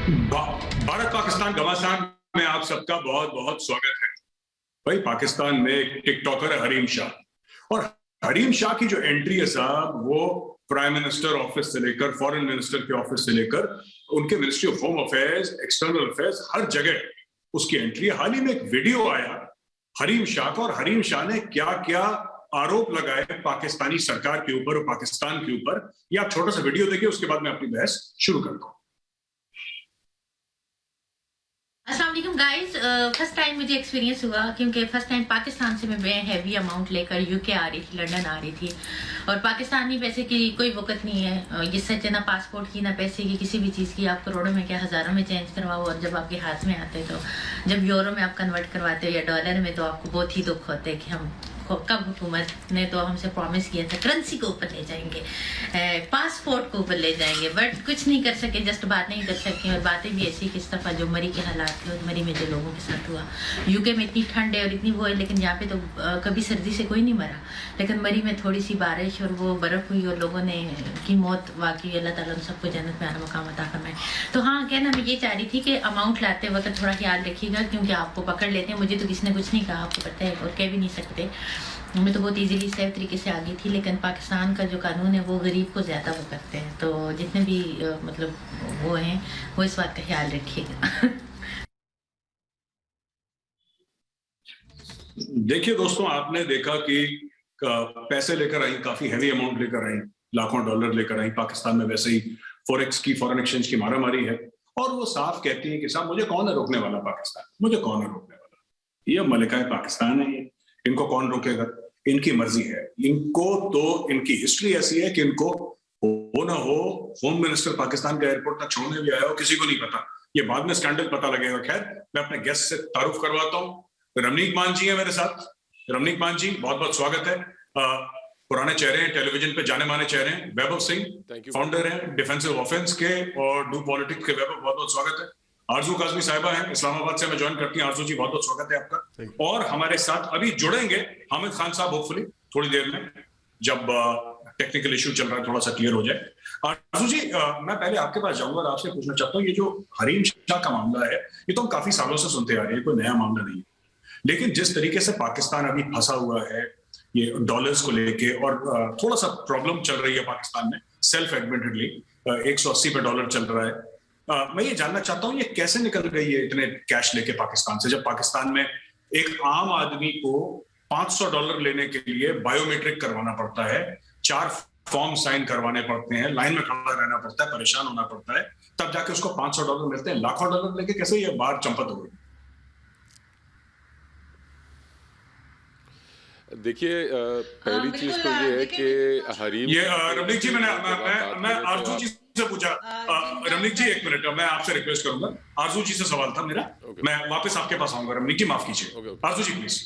भारत पाकिस्तान घमासान में आप सबका बहुत बहुत स्वागत है। भाई, पाकिस्तान में एक टिकटॉकर है हरीम शाह, और हरीम शाह की जो एंट्री है साहब, वो प्राइम मिनिस्टर ऑफिस से लेकर फॉरेन मिनिस्टर के ऑफिस से लेकर उनके ministry of home affairs, external affairs, हर जगह उसकी एंट्री है। हाल ही में एक वीडियो आया हरीम शाह का, और हरीम शाह ने क्या क्या आरोप लगाए पाकिस्तानी सरकार के ऊपर और पाकिस्तान के ऊपर। ये आप छोटा सा वीडियो देखिए, उसके बाद मैं अपनी बहस शुरू करता हूँ। अस्सलाम वालेकुम गाइस, फर्स्ट टाइम मुझे एक्सपीरियंस हुआ क्योंकि फर्स्ट टाइम पाकिस्तान से मैं हैवी अमाउंट लेकर यूके आ रही थी, लंदन आ रही थी। और पाकिस्तानी पैसे की कोई वक़्त नहीं है, ये सच है, ना पासपोर्ट की ना पैसे की, किसी भी चीज़ की। आप करोड़ों में क्या हज़ारों में चेंज करवाओ, और जब आपके हाथ में आते तो जब यूरो में आप कन्वर्ट करवाते हो या डॉलर में, तो आपको बहुत ही दुख होता है कि हम कब हुकूमत ने तो हमसे प्रॉमिस किया था करेंसी को ऊपर ले जाएंगे, पासपोर्ट को ऊपर ले जाएंगे, बट कुछ नहीं कर सके, जस्ट बात नहीं कर सके। और बातें भी ऐसी कि इस दफ़ा जो मरी के हालात थे और मरी में जो लोगों के साथ हुआ, यूके में इतनी ठंड है और इतनी वो है, लेकिन यहाँ पे तो कभी सर्दी से कोई नहीं मरा, लेकिन मरी में थोड़ी सी बारिश और वो बर्फ़ हुई और लोगों ने की मौत वाकई। अल्लाह ताला उन सबको जन्नत में आला मकाम अता फरमाए। तो हाँ, कहना मैं ये चाह रही थी कि अमाउंट लाते वक्त थोड़ा ख्याल रखिएगा, क्योंकि आपको पकड़ लेते हैं। मुझे तो किसी ने कुछ नहीं कहा, आपको पता है, और कह भी नहीं सकते। मैं तो बहुत इजीली सेफ तरीके से आ गई थी, लेकिन पाकिस्तान का जो कानून है वो गरीब को ज़्यादा वो करते हैं। तो जितने भी मतलब वो हैं, वो इस बात का ख्याल रखिएगा। देखिए दोस्तों, आपने देखा कि पैसे लेकर आई, काफी हैवी अमाउंट लेकर आई, लाखों डॉलर लेकर आई। पाकिस्तान में वैसे ही फॉरेक्स की, फॉरेन एक्सचेंज की मारामारी है, और वो साफ कहती है कि साहब मुझे कौन है रोकने वाला, पाकिस्तान मुझे कौन है रोकने वाला, ये मलिका पाकिस्तान है, ये इनको कौन रोकेगा, इनकी मर्जी है। इनको तो इनकी हिस्ट्री ऐसी है कि इनको हो ना हो होम मिनिस्टर पाकिस्तान का एयरपोर्ट तक छोड़ने भी आया हो, किसी को नहीं पता। ये बाद में स्कैंडल पता लगेगा। खैर, मैं अपने गेस्ट से तारुफ करवाता हूँ। रमनीक मान जी है मेरे साथ। रमनीक मान जी, बहुत बहुत स्वागत है। पुराने चेहरे हैं, टेलीविजन पे जाने माने चेहरे हैं। वैभव सिंह, फाउंडर है डिफेंसिव ऑफेंस के और डू पॉलिटिक्स के। वैभव, बहुत बहुत स्वागत है। आरजू काजमी साहिबा हैं, इस्लामाबाद से हमें ज्वाइन करती हैं। आरजू जी, बहुत बहुत स्वागत है आपका। और हमारे साथ अभी जुड़ेंगे हामिद खान साहब, होपफुली थोड़ी देर में, जब टेक्निकल इश्यू चल रहा है थोड़ा सा क्लियर हो जाए। आरजू जी, मैं पहले आपके पास जाऊंगा और आपसे पूछना चाहता हूँ, ये जो हरीम शाह का मामला है, ये तो हम काफी सालों से सुनते आ रहे हैं, कोई नया मामला नहीं है। लेकिन जिस तरीके से पाकिस्तान अभी फंसा हुआ है ये डॉलर्स को लेके, और थोड़ा सा प्रॉब्लम चल रही है पाकिस्तान में, सेल्फ एडमिटेडली 180 पे डॉलर चल रहा है। मैं ये जानना चाहता हूँ, ये कैसे निकल गई है इतने कैश लेके पाकिस्तान से, जब पाकिस्तान में एक आम आदमी को $500 लेने के लिए बायोमेट्रिक करवाना पड़ता है, 4 फॉर्म साइन करवाने पड़ते हैं, लाइन में खड़ा रहना पड़ता है, परेशान होना पड़ता है, तब जाके उसको $500 मिलते हैं। लाखों डॉलर लेके कैसे ये बाहर चंपत हो गई? देखिए, पहली चीज तो ये है कि हरीम, ये रमनीक जी, मैं आरजू जी से पूछा। रमनीक जी, एक मिनट, मैं आपसे रिक्वेस्ट करूंगा। आरजू जी से सवाल था मेरा, मैं वापस आपके पास आऊंगा। रमनीक जी, माफ कीजिए। आरजू जी प्लीज।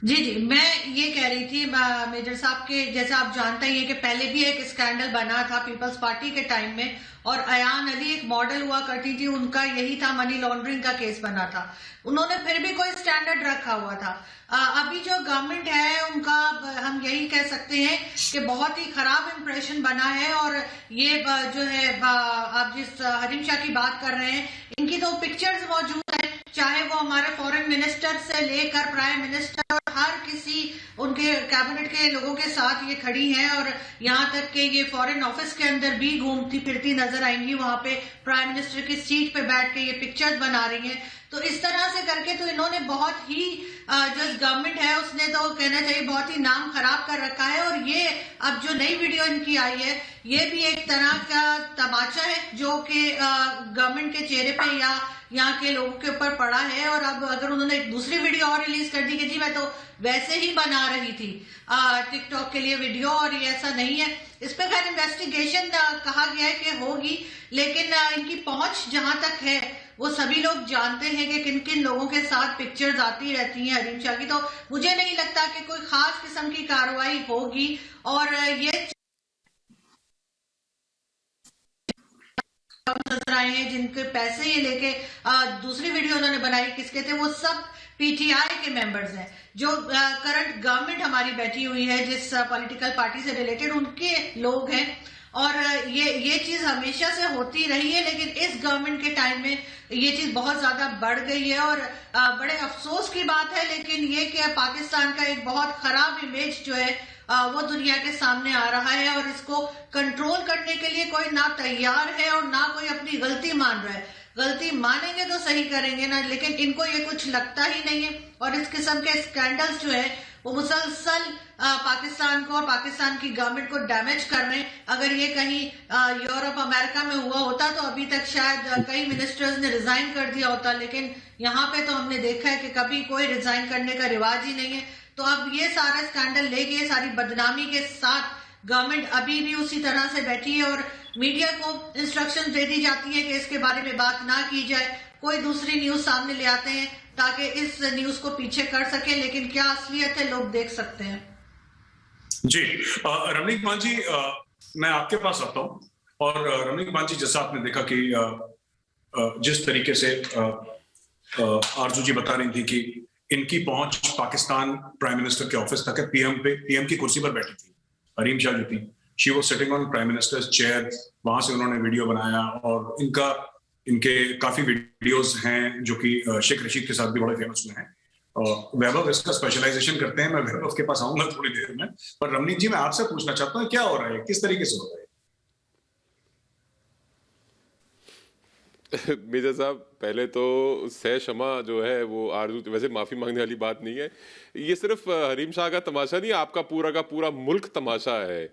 जी जी, मैं ये कह रही थी मेजर साहब के, जैसे आप जानते ही हैं कि पहले भी एक स्कैंडल बना था पीपल्स पार्टी के टाइम में, और अयान अली एक मॉडल हुआ करती थी, उनका यही था, मनी लॉन्ड्रिंग का केस बना था। उन्होंने फिर भी कोई स्टैंडर्ड रखा हुआ था। अभी जो गवर्नमेंट है उनका, हम यही कह सकते हैं कि बहुत ही खराब इंप्रेशन बना है। और ये जो है, आप जिस हरीम शाह की बात कर रहे हैं, इनकी तो पिक्चर्स मौजूद है, चाहे वो हमारे फॉरेन मिनिस्टर से लेकर प्राइम मिनिस्टर और हर किसी उनके कैबिनेट के लोगों के साथ ये खड़ी हैं, और यहाँ तक कि ये फॉरेन ऑफिस के अंदर भी घूमती फिरती नजर आएंगी, वहां पे प्राइम मिनिस्टर की सीट पे बैठ के ये पिक्चर्स बना रही हैं। तो इस तरह से करके तो इन्होंने बहुत ही, जो गवर्नमेंट है उसने तो कहना चाहिए बहुत ही नाम खराब कर रखा है। और ये अब जो नई वीडियो इनकी आई है, ये भी एक तरह का तमाचा है जो कि गवर्नमेंट के चेहरे पे या यहाँ के लोगों के ऊपर पड़ा है। और अब अगर उन्होंने एक दूसरी वीडियो और रिलीज कर दी कि जी मैं तो वैसे ही बना रही थी टिकटॉक के लिए वीडियो, और ये ऐसा नहीं है। इस पर खैर इन्वेस्टिगेशन कहा गया है कि होगी, लेकिन इनकी पहुंच जहां तक है वो सभी लोग जानते हैं कि किन किन लोगों के साथ पिक्चर्स आती रहती हैं हरीम शाह की। तो मुझे नहीं लगता कि कोई खास किस्म की कार्रवाई होगी। और ये नजर आए हैं जिनके पैसे ये लेके दूसरी वीडियो उन्होंने बनाई, किसके थे वो सब पीटीआई के मेंबर्स हैं, जो करंट गवर्नमेंट हमारी बैठी हुई है, जिस पॉलिटिकल पार्टी से रिलेटेड उनके लोग हैं। और ये चीज हमेशा से होती रही है, लेकिन इस गवर्नमेंट के टाइम में ये चीज बहुत ज्यादा बढ़ गई है। और बड़े अफसोस की बात है, लेकिन ये कि पाकिस्तान का एक बहुत खराब इमेज जो है वो दुनिया के सामने आ रहा है, और इसको कंट्रोल करने के लिए कोई ना तैयार है और ना कोई अपनी गलती मान रहा है। गलती मानेंगे तो सही करेंगे ना, लेकिन इनको ये कुछ लगता ही नहीं है। और इस किस्म के स्कैंडल्स जो है वो मुसलसल पाकिस्तान को और पाकिस्तान की गवर्नमेंट को डैमेज कर रहे हैं। अगर ये कहीं यूरोप अमेरिका में हुआ होता तो अभी तक शायद कई मिनिस्टर्स ने रिजाइन कर दिया होता, लेकिन यहाँ पे तो हमने देखा है कि कभी कोई रिजाइन करने का रिवाज ही नहीं है। तो अब ये सारा स्कैंडल लेके, ये सारी बदनामी के साथ गवर्नमेंट अभी भी उसी तरह से बैठी है, और मीडिया को इंस्ट्रक्शन दे दी जाती है कि इसके बारे में बात ना की जाए। कोई दूसरी न्यूज सामने ले आते हैं ताकि इस न्यूज को पीछे कर सके, लेकिन क्या असलियत है लोग देख सकते हैं। जी रमनीक मान जी, मैं आपके पास आता हूं। और रमनीक मान जी, जैसा आपने देखा कि जिस तरीके से आरजू जी बता रही थी कि इनकी पहुंच पाकिस्तान प्राइम मिनिस्टर के ऑफिस तक है, पीएम की कुर्सी पर बैठी थी हरीम शाह जो थी, she was sitting on prime ministers chair. वहां से उन्होंने वीडियो बनाया, और इनके काफी वीडियोस हैं जो कि शेख रशीद के साथ भी बड़े फेमस हुए हैं। वैभव इसका स्पेशलाइजेशन करते हैं, मैं वैभव के पास आऊंगा थोड़ी देर में। पर रमनीक जी, मैं आपसे पूछना चाहता हूँ, क्या हो रहा है, किस तरीके से हो रहा है? मेजर साहब, पहले तो सह क्षमा जो है वो आरजू, वैसे माफी मांगने वाली बात नहीं है। ये सिर्फ हरीम शाह का तमाशा नहीं, आपका का पूरा मुल्क तमाशा है।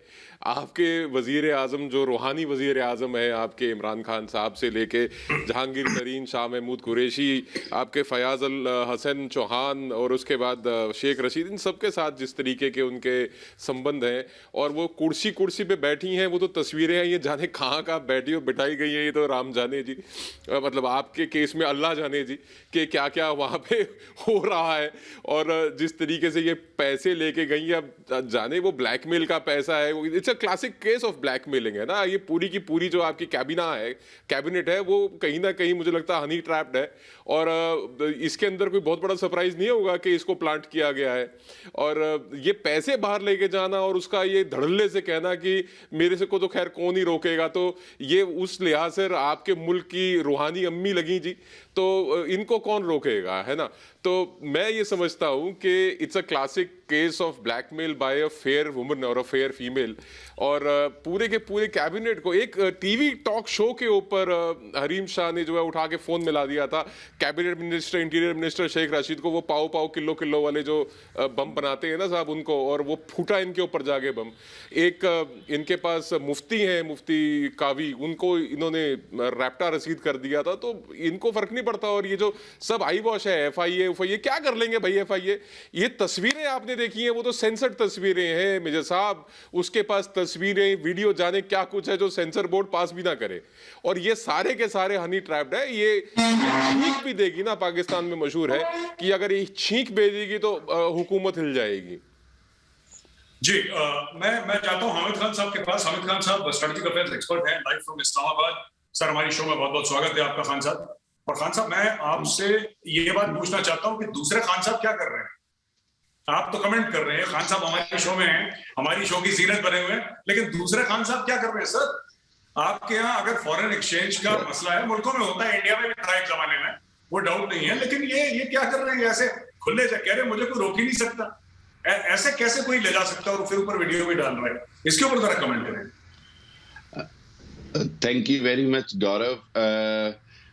आपके वजीर आजम, जो रूहानी वजीर आजम है, आपके इमरान खान साहब से लेके जहांगीर तरीन, शाह महमूद कुरैशी, आपके फयाज अल हसन चौहान, और उसके बाद शेख रशीद, इन सब के साथ जिस तरीके के उनके संबंध हैं, और वो कुर्सी पे बैठी हैं, वो तो तस्वीरें हैं, ये जाने कहाँ कहाँ बैठी हो बिठाई गई हैं, ये तो राम जाने जी, मतलब आपके केस में अल्लाह जाने जी कि क्या क्या वहाँ पे हो रहा है। और जिस तरीके से ये पैसे लेके गई, अब जाने वो ब्लैकमेल का पैसा है, वो it's a classic case of blackmailing है ना। ये पूरी की पूरी जो आपकी कैबिनेट है, वो कहीं ना कहीं मुझे लगता है हनी ट्रैप्ड है। और इसके अंदर कोई बहुत बड़ा सरप्राइज नहीं होगा कि इसको प्लांट किया गया है। और ये पैसे बाहर लेके जाना और उसका ये धड़ल्ले से कहना कि मेरे से को तो खैर कौन ही रोकेगा, तो ये उस लिहाज से आपके मुल्क की रूहानी अम्मी लगी जी, तो इनको कौन रोकेगा, है ना। तो मैं ये समझता हूं कि it's a classic case of blackmail by a fair woman और अ फेयर फीमेल। और पूरे के पूरे कैबिनेट को एक टीवी टॉक शो के ऊपर हरीम शाह ने जो है उठा के फोन मिला दिया था cabinet minister, interior minister Sheikh Rashid को, वो पाव किलो वाले जो बम बनाते हैं ना साहब उनको, और वो फूटा इनके ऊपर जाके बम। एक इनके पास मुफ्ती हैं, मुफ्ती कावी, उनको इन्होंने रैप्टा रसीद कर दिया था। तो इनको फर्क नहीं पड़ता। और ये जो सब आई वॉश है, एफआईए क्या कर लेंगे भाई एफआईए। ये तस्वीरें आपने देखी हैं, वो तो सेंसर्ड तस्वीरें हैं मेजर साहब, उसके पास तस्वीरें वीडियो जाने क्या कुछ है जो सेंसर बोर्ड पास भी ना करे। और ये सारे के सारे हनी ट्रैप्ड है। ये छींक भी देगी ना, पाकिस्तान में मशहूर है कि अगर ये छींक भेजेगी तो हुकूमत हिल जाएगी। जी मैं चाहता हूं हामिद खान साहब के पास। हामिद खान साहब स्ट्रेटेजिक अफेयर्स एक्सपर्ट हैं, लाइव फ्रॉम इस्लामाबाद। सर, हमारी शो में बहुत बहुत स्वागत है आपका खान साहब। और खान साहब, मैं आपसे ये बात पूछना चाहता हूं कि दूसरे खान साहब क्या कर रहे हैं। आप तो कमेंट कर रहे हैं, खान साहब हमारी शो में हैं, हमारी शो की जीनत बने हुए हैं, लेकिन दूसरे खान साहब क्या कर रहे हैं। सर, आपके यहाँ अगर फॉरेन एक्सचेंज का मसला है, मुल्कों में होता है, इंडिया में भी था एक जमाने में, वो डाउट नहीं है, लेकिन ये क्या कर रहे हैं, ऐसे खुले कह रहे हैं मुझे कोई रोक ही नहीं सकता। ऐसे कैसे कोई ले जा सकता है और फिर ऊपर वीडियो भी डाल रहा है। इसके ऊपर जरा कमेंट करें। थैंक यू वेरी मच गौरव।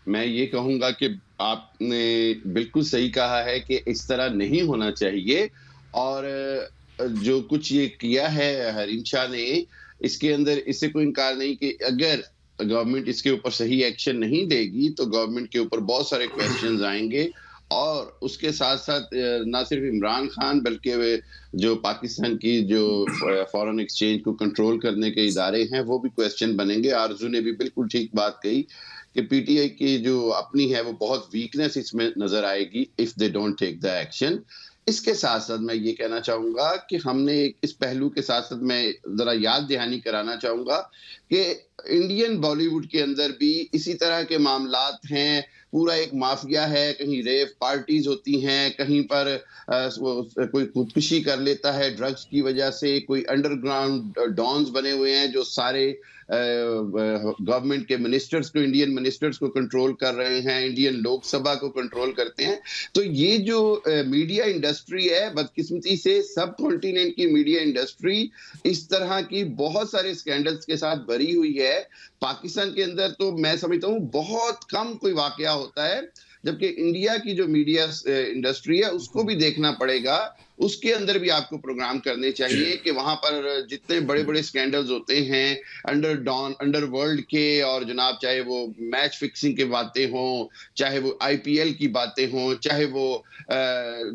मैं ये कहूंगा कि आपने बिल्कुल सही कहा है कि इस तरह नहीं होना चाहिए। और जो कुछ ये किया है हरीम शाह ने, इसके अंदर इससे कोई इनकार नहीं कि अगर गवर्नमेंट इसके ऊपर सही एक्शन नहीं देगी तो गवर्नमेंट के ऊपर बहुत सारे क्वेश्चंस आएंगे। और उसके साथ साथ ना सिर्फ इमरान खान बल्कि जो पाकिस्तान की जो फॉरेन एक्सचेंज को कंट्रोल करने के इदारे हैं वो भी क्वेश्चन बनेंगे। आरजू ने भी बिल्कुल ठीक बात कही कि पीटीआई की जो अपनी है वो बहुत वीकनेस इसमें नजर आएगी if they don't take the action. इसके साथ साथ मैं ये कहना चाहूंगा कि हमने इस पहलू के साथ साथ मैं जरा याद दहानी कराना चाहूंगा कि इंडियन बॉलीवुड के अंदर भी इसी तरह के मामलात हैं। पूरा एक माफिया है, कहीं रेव पार्टीज होती हैं, कहीं पर कोई खुदकुशी कर लेता है ड्रग्स की वजह से, कोई अंडरग्राउंड डॉन्स बने हुए हैं जो सारे गवर्नमेंट के मिनिस्टर्स को, इंडियन मिनिस्टर्स को कंट्रोल कर रहे हैं, इंडियन लोकसभा को कंट्रोल करते हैं। तो ये जो मीडिया इंडस्ट्री है, बदकिस्मती से सब कॉन्टिनेंट की मीडिया इंडस्ट्री इस तरह की बहुत सारे स्कैंडल्स के साथ भरी हुई है। पाकिस्तान के अंदर तो मैं समझता हूँ बहुत कम कोई वाकया होता है, जबकि इंडिया की जो मीडिया इंडस्ट्री है उसको भी देखना पड़ेगा, उसके अंदर भी आपको प्रोग्राम करने चाहिए कि वहां पर जितने बड़े बड़े स्कैंडल्स होते हैं अंडरवर्ल्ड के, और जनाब चाहे वो मैच फिक्सिंग की बातें हों, चाहे वो आईपीएल की बातें हों, चाहे वो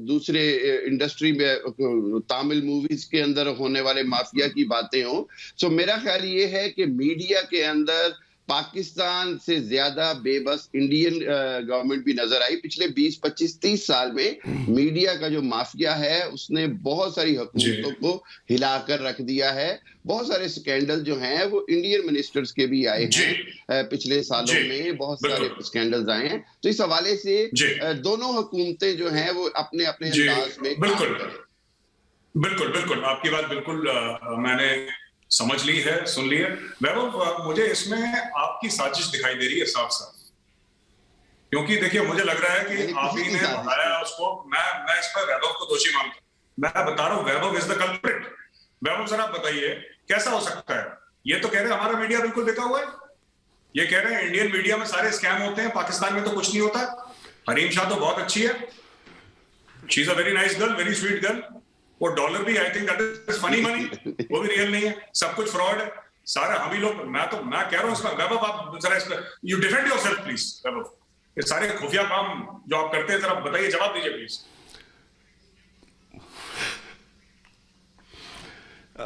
दूसरे इंडस्ट्री में तमिल मूवीज के अंदर होने वाले माफिया की बातें हों। सो मेरा ख्याल ये है कि मीडिया के अंदर पाकिस्तान से ज्यादा बेबस इंडियन गवर्नमेंट भी नजर आई। पिछले 20, 25, 30 साल में मीडिया का जो माफिया है उसने बहुत सारी हुकूमतों को हिलाकर रख दिया है। बहुत सारे स्कैंडल जो हैं वो इंडियन मिनिस्टर्स के भी आए हैं पिछले सालों में, बहुत सारे स्कैंडल्स आए हैं। तो इस हवाले से दोनों हुकूमतें जो हैं वो अपने अपने अंदाज में बिल्कुल बिल्कुल आपकी बात बिल्कुल मैंने समझ ली है, सुन ली है। वैभव, मुझे इसमें आपकी साजिश दिखाई दे रही है साफ साफ, क्योंकि देखिए मुझे लग रहा है कि आप ही ने बताया उसको। मैं इस पर वैभव को दोषी मानता हूं। मैं बता रहा हूं वैभव इज द कल्प्रिट। वैभव जरा बताइए कैसा हो सकता है? ये तो कह रहे हैं हमारा मीडिया बिल्कुल बिका हुआ है, ये कह रहे हैं इंडियन मीडिया में सारे स्कैम होते हैं, पाकिस्तान में तो कुछ नहीं होता। हरीम शाह तो बहुत अच्छी है, she is a very nice girl, very sweet girl. वो डॉलर भी I think that is funny money, वो भी रियल नहीं है, सब कुछ फ्रॉड है सारा। हम ही लोग, मैं कह रहा हूं इसमें वैभव आप जरा इस पर यू डिफेंड योरसेल्फ प्लीज। वैभव, ये सारे खुफिया काम जो आप करते हैं जरा बताइए, जवाब दीजिए प्लीज।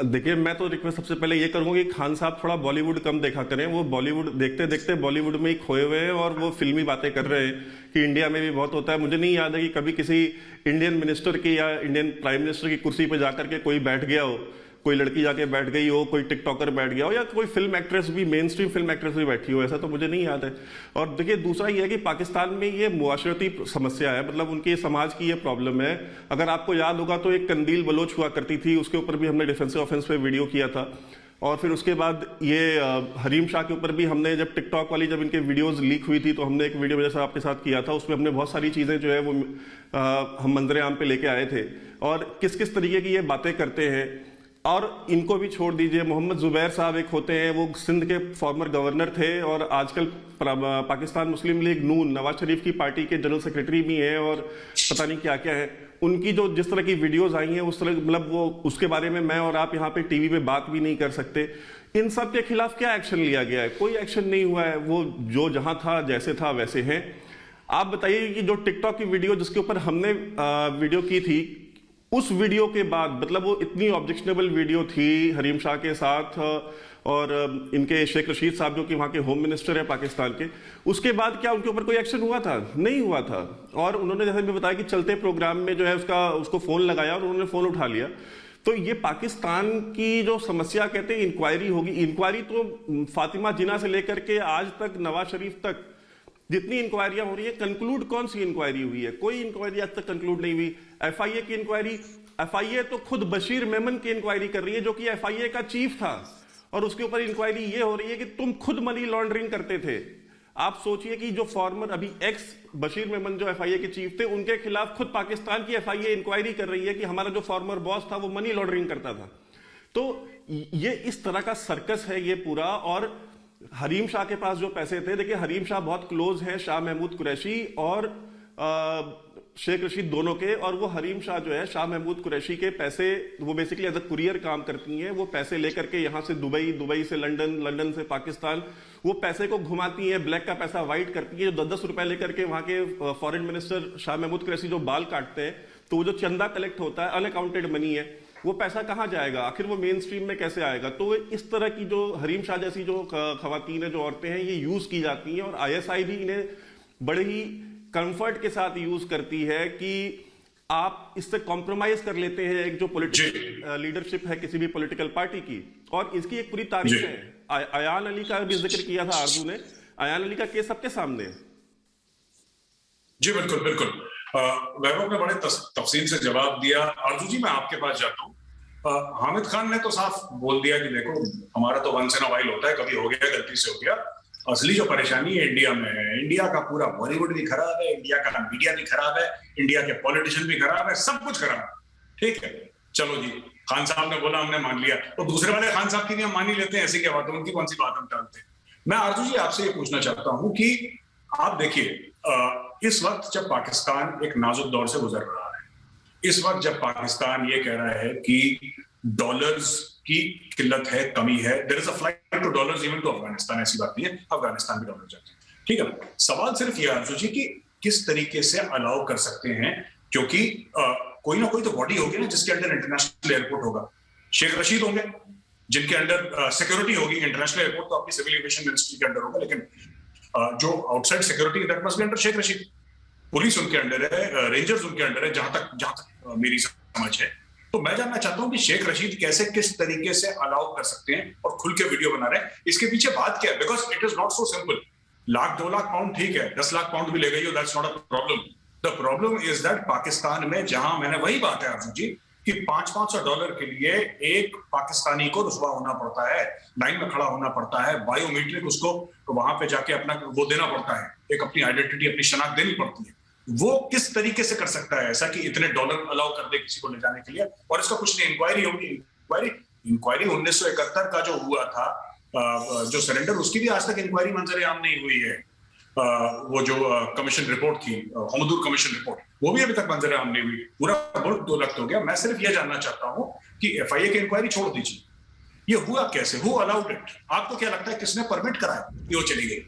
देखिए, मैं तो रिक्वेस्ट सबसे पहले ये करूंगा कि खान साहब थोड़ा बॉलीवुड कम देखा करें। वो बॉलीवुड देखते देखते बॉलीवुड में ही खोए हुए हैं और वो फिल्मी बातें कर रहे हैं कि इंडिया में भी बहुत होता है। मुझे नहीं याद है कि कभी किसी इंडियन मिनिस्टर की या इंडियन प्राइम मिनिस्टर की कुर्सी पर जाकर के कोई बैठ गया हो, कोई लड़की जाके बैठ गई हो, कोई टिकटॉकर बैठ गया हो, या कोई फिल्म एक्ट्रेस भी, मेन स्ट्रीम फिल्म एक्ट्रेस भी बैठी हो, ऐसा तो मुझे नहीं याद है। और देखिए, दूसरा ये है कि पाकिस्तान में ये मुआशरती समस्या है, मतलब उनके समाज की ये प्रॉब्लम है। अगर आपको याद होगा तो एक कंदील बलोच हुआ करती थी, उसके ऊपर भी हमने डिफेंसिव ऑफेंस पे वीडियो किया था। और फिर उसके बाद ये हरीम शाह के ऊपर भी हमने, जब टिकटॉक वाली जब इनके वीडियोस लीक हुई थी तो हमने एक वीडियो जैसा आपके साथ किया था, उसमें हमने बहुत सारी चीज़ें जो है वो हम मंजर आम पे लेके आए थे और किस किस तरीके की ये बातें करते हैं। और इनको भी छोड़ दीजिए, मोहम्मद जुबैर साहब एक होते हैं, वो सिंध के फॉर्मर गवर्नर थे और आजकल पाकिस्तान मुस्लिम लीग नून नवाज शरीफ की पार्टी के जनरल सेक्रेटरी भी हैं और पता नहीं क्या क्या है। उनकी जो जिस तरह की वीडियोस आई हैं उस तरह, मतलब वो उसके बारे में मैं और आप यहाँ पे टीवी पे बात भी नहीं कर सकते। इन सब के खिलाफ क्या एक्शन लिया गया है? कोई एक्शन नहीं हुआ है। वो जो जहां था जैसे था वैसे हैं। आप बताइए कि जो टिकटॉक की वीडियो जिसके ऊपर हमने वीडियो की थी, उस वीडियो के बाद, मतलब वो इतनी ऑब्जेक्शनेबल वीडियो थी हरीम शाह के साथ और इनके शेख रशीद साहब जो कि वहाँ के होम मिनिस्टर है पाकिस्तान के, उसके बाद क्या उनके ऊपर कोई एक्शन हुआ था? नहीं हुआ था। और उन्होंने जैसे मैं बताया कि चलते प्रोग्राम में जो है उसको फ़ोन लगाया और उन्होंने फ़ोन उठा लिया। तो ये पाकिस्तान की जो समस्या, कहते हैं इंक्वायरी होगी, इंक्वायरी तो फातिमा जिना से लेकर के आज तक नवाज शरीफ तक जितनी इंक्वायरियां हो रही है, कंक्लूड कौन सी इंक्वायरी हुई है? कोई इंक्वायरी आज तक कंक्लूड नहीं हुई। एफआईए की इंक्वायरी, एफआईए तो खुद बशीर मेमन की इंक्वायरी कर रही है जो कि एफआईए का चीफ था, और उसके ऊपर इंक्वायरी ये हो रही है कि तुम खुद मनी लॉन्ड्रिंग करते थे। आप सोचिए कि जो फॉर्मर अभी एक्स बशीर मेमन जो एफआईए के चीफ थे, उनके खिलाफ खुद पाकिस्तान की एफआईए इंक्वायरी कर रही है कि हमारा जो फॉर्मर बॉस था वो मनी लॉन्ड्रिंग करता था। तो ये इस तरह का सर्कस है ये पूरा। और हरीम शाह के पास जो पैसे थे, देखिए हरीम शाह बहुत क्लोज है शाह महमूद कुरैशी और शेख रशीद दोनों के, और वो हरीम शाह जो है शाह महमूद कुरैशी के पैसे, वो बेसिकली एज अ कुरियर काम करती हैं। वो पैसे लेकर के यहाँ से दुबई, दुबई से लंदन, लंदन से पाकिस्तान, वो पैसे को घुमाती हैं, ब्लैक का पैसा वाइट करती है। जो 10-10 रुपए लेकर के वहाँ के फॉरेन मिनिस्टर शाह महमूद कुरैशी जो बाल काटते हैं, तो वो जो चंदा कलेक्ट होता है, अनअकाउंटेड मनी है, वो पैसा कहाँ जाएगा? आखिर वो मेन स्ट्रीम में कैसे आएगा? तो इस तरह की जो हरीम शाह जैसी जो खवातीन है, जो औरतें हैं, ये यूज की जाती हैं और आईएसआई भी इन्हें बड़े ही कंफर्ट के साथ यूज करती है कि आप इससे कॉम्प्रोमाइज कर लेते हैं एक जो पॉलिटिकल लीडरशिप है किसी भी पॉलिटिकल पार्टी की। और इसकी एक पूरी तारीख है। अयान अली का भी जिक्र किया था आरजू ने। अयान अली का केस सबके सामने है। जी बिल्कुल बिल्कुल। वैभव ने बड़े तफसील से जवाब दिया। आरजू जी, मैं आपके पास जाता हूँ। हामिद खान ने तो साफ बोल दिया कि देखो, हमारा तो वंस इन अ व्हाइल होता है, कभी हो गया, गलती से हो गया। असली जो परेशानी है इंडिया में है, इंडिया का पूरा बॉलीवुड भी खराब है, इंडिया का मीडिया भी खराब है, इंडिया के पॉलिटिशियन भी खराब है, सब कुछ खराब है। ठीक है, चलो जी, खान साहब ने बोला, हमने मान लिया, तो दूसरे वाले खान साहब की भी हम मान ही लेते हैं। ऐसी क्या बात है, उनकी कौन सी बात हम टालते हैं। मैं आरजू जी आपसे ये पूछना चाहता हूँ कि आप देखिए, इस वक्त जब पाकिस्तान एक नाजुक दौर से गुजर रहा है, इस वक्त जब पाकिस्तान ये कह रहा है कि डॉलर्स की किल्लत है, कमी है, there is a flight to dollars even to Afghanistan, ऐसी बात नहीं है, अफगानिस्तान भी डॉलर जाते हैं। ठीक है, सवाल सिर्फ ये आरजू जी कि किस तरीके से अलाउ कर सकते हैं, क्योंकि कोई ना कोई तो बॉडी होगी ना जिसके अंडर इंटरनेशनल एयरपोर्ट होगा। शेख रशीद होंगे जिनके अंडर सिक्योरिटी होगी। इंटरनेशनल एयरपोर्ट तो आपकी सिविल एविएशन मिनिस्ट्री के अंडर होगा, लेकिन जो outside security that must be under Sheikh Rashid. Police उनके अंडर है, रेंजर्स उनके अंडर है, जहां तक मेरी समझ है। तो मैं जानना चाहता हूं कि शेख रशीद कैसे, किस तरीके से अलाउ कर सकते हैं और खुल के वीडियो बना रहे हैं, इसके पीछे बात क्या है? Because it is not so simple. Lakh 2 lakh pound ठीक है, 10 लाख पाउंड भी ले गई हो, that's not a problem. The problem is that Pakistan में, जहां मैंने वही बात है अर्जुन जी कि $500 के लिए एक पाकिस्तानी को रुसवा होना पड़ता है, लाइन में खड़ा होना पड़ता है, बायोमेट्रिक उसको वहां पे जाके अपना वो देना पड़ता है, एक अपनी आइडेंटिटी, अपनी शनाख्त देनी पड़ती है। वो किस तरीके से कर सकता है ऐसा कि इतने डॉलर अलाउ कर दे किसी को ले जाने के लिए? और इसका कुछ नहीं, इंक्वायरी होगी। इंक्वायरी 1971 का जो हुआ था, जो सरेंडर, उसकी भी आज तक इंक्वायरी मंजर आम नहीं हुई है। वो जो कमीशन रिपोर्ट थी, हमदूर कमीशन रिपोर्ट, वो भी अभी तक मंजर आम नहीं हुई। पूरा मुल्क 2 लाख हो गया। मैं सिर्फ ये जानना चाहता हूं कि FIA की इंक्वायरी छोड़ दीजिए, ये हुआ कैसे, हु अलाउड इट? आपको क्या लगता है किसने परमिट कराया कि वो चली गई?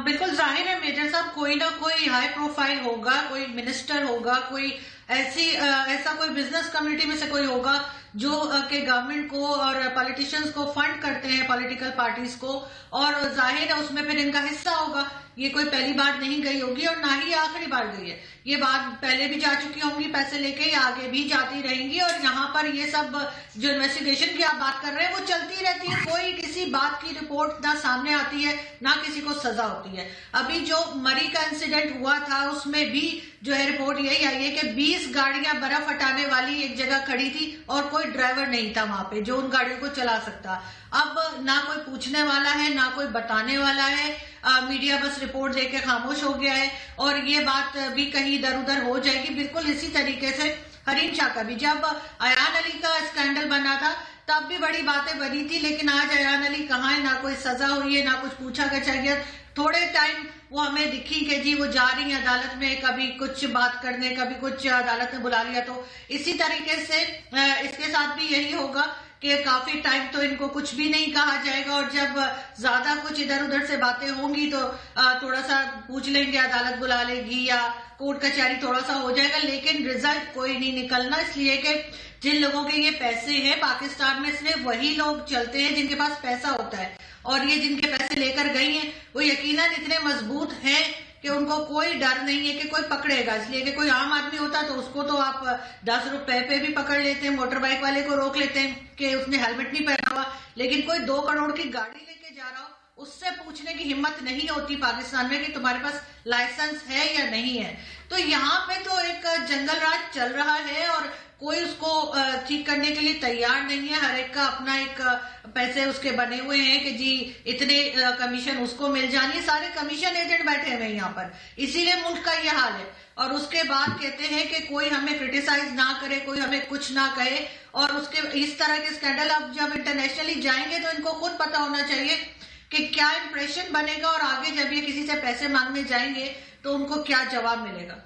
बिल्कुल जाहिर है मेजर साहब, कोई ना कोई हाई प्रोफाइल होगा, कोई मिनिस्टर होगा, कोई ऐसा कोई बिजनेस कम्युनिटी में से कोई होगा जो के गवर्नमेंट को और पॉलिटिशियंस को फंड करते हैं, पॉलिटिकल पार्टीज को, और जाहिर है उसमें फिर इनका हिस्सा होगा। ये कोई पहली बार नहीं गई होगी और ना ही आखिरी बार गई है। ये बात पहले भी जा चुकी होंगी पैसे लेके, या आगे भी जाती रहेंगी। और यहाँ पर ये सब जो इन्वेस्टिगेशन की आप बात कर रहे हैं वो चलती रहती है। कोई किसी बात की रिपोर्ट ना सामने आती है, ना किसी को सजा होती है। अभी जो मरी का इंसिडेंट हुआ था उसमें भी जो है रिपोर्ट यही आई है कि 20 गाड़ियां बर्फ हटाने वाली एक जगह खड़ी थी और कोई ड्राइवर नहीं था वहां पे जो उन गाड़ियों को चला सकता। अब ना कोई पूछने वाला है, ना कोई बताने वाला है। मीडिया बस रिपोर्ट देके खामोश हो गया है और ये बात भी कहीं इधर उधर हो जाएगी। बिल्कुल इसी तरीके से हरीम शाह का भी, जब अयान अली का स्कैंडल बना था तब भी बड़ी बातें बनी थी, लेकिन आज अयान अली कहाँ है, ना कोई सजा हुई है, ना कुछ पूछा गया। थोड़े टाइम वो हमें दिखी कि जी वो जा रही है अदालत में, कभी कुछ बात करने, कभी कुछ अदालत ने बुला लिया। तो इसी तरीके से इसके साथ भी यही होगा कि काफी टाइम तो इनको कुछ भी नहीं कहा जाएगा, और जब ज्यादा कुछ इधर उधर से बातें होंगी तो थोड़ा सा पूछ लेंगे, अदालत बुला लेगी या कोर्ट कचहरी थोड़ा सा हो जाएगा, लेकिन रिजल्ट कोई नहीं निकलना। इसलिए कि जिन लोगों के ये पैसे हैं पाकिस्तान में, सिर्फ वही लोग चलते हैं जिनके पास पैसा होता है, और ये जिनके पैसे लेकर गई हैं वो यकीनन इतने मजबूत हैं कि उनको कोई डर नहीं है कि कोई पकड़ेगा। इसलिए कि कोई आम आदमी होता तो उसको तो आप 10 रुपए पे भी पकड़ लेते हैं, मोटर बाइक वाले को रोक लेते हैं कि उसने हेलमेट नहीं पहना हुआ, लेकिन कोई 2 करोड़ की गाड़ी लेके जा रहा हो उससे पूछने की हिम्मत नहीं होती पाकिस्तान में कि तुम्हारे पास लाइसेंस है या नहीं है। तो यहाँ पे तो एक जंगल राज चल रहा है और कोई उसको ठीक करने के लिए तैयार नहीं है। हर एक का अपना एक पैसे उसके बने हुए हैं कि जी इतने कमीशन उसको मिल जानी है। सारे कमीशन एजेंट बैठे हुए हैं यहाँ पर, इसीलिए मुल्क का ये हाल है। और उसके बाद कहते हैं कि कोई हमें क्रिटिसाइज ना करे, कोई हमें कुछ ना कहे। और उसके इस तरह के स्कैंडल अब जब इंटरनेशनली जाएंगे तो इनको खुद पता होना चाहिए कि क्या इंप्रेशन बनेगा, और आगे जब ये किसी से पैसे मांगने जाएंगे तो उनको क्या जवाब मिलेगा।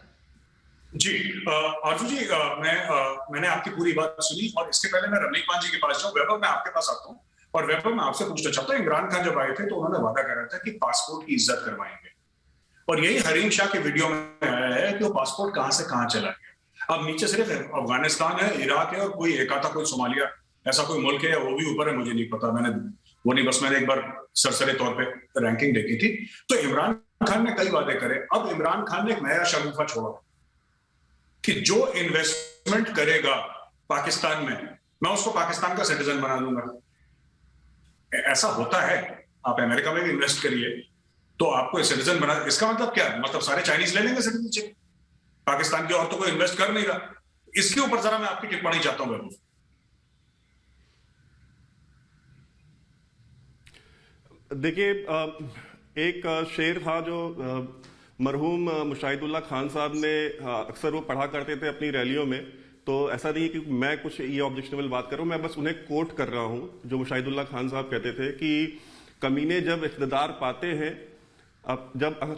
जी आरजू जी, मैंने आपकी पूरी बात सुनी, और इसके पहले मैं रमनीक पान जी के पास जाऊं। वैभव, मैं आपके पास आता हूं, और वैभव मैं आपसे पूछना चाहता हूं, इमरान खान जब आए थे तो उन्होंने वादा करा था कि पासपोर्ट की इज्जत करवाएंगे, और यही हरीम शाह के वीडियो में आया है कि वो पासपोर्ट कहां से कहां चला गया। अब नीचे सिर्फ अफगानिस्तान है, इराक है, और कोई एक आधा कोई सोमालिया ऐसा कोई मुल्क है, या वो भी ऊपर है, मुझे नहीं पता, मैंने एक बार सरसरे तौर पर रैंकिंग देखी थी। तो इमरान खान ने कई वादे करे। अब इमरान खान ने एक नया शगुफा छोड़ा कि जो इन्वेस्टमेंट करेगा पाकिस्तान में, मैं उसको पाकिस्तान का सिटीजन बना दूंगा। ऐसा होता है? आप अमेरिका में भी इन्वेस्ट करिए, तो आपको सिटीजन बना, इसका मतलब क्या है? मतलब सारे चाइनीज ले लेंगे सिटीजनशिप, पाकिस्तान की औरतों को इन्वेस्ट कर नहीं रहा। इसके ऊपर जरा मैं आपकी टिप्पणी चाहता हूं। देखिए, एक शेर था जो मरहूम मुशाहिदुल्लाह खान साहब ने अक्सर वो पढ़ा करते थे अपनी रैलियों में। तो ऐसा नहीं कि मैं कुछ ये ऑब्जेक्शनेबल बात कर रहा हूँ, मैं बस उन्हें कोट कर रहा हूँ जो मुशाहिदुल्लाह खान साहब कहते थे कि कमीने जब इख्तिदार पाते हैं,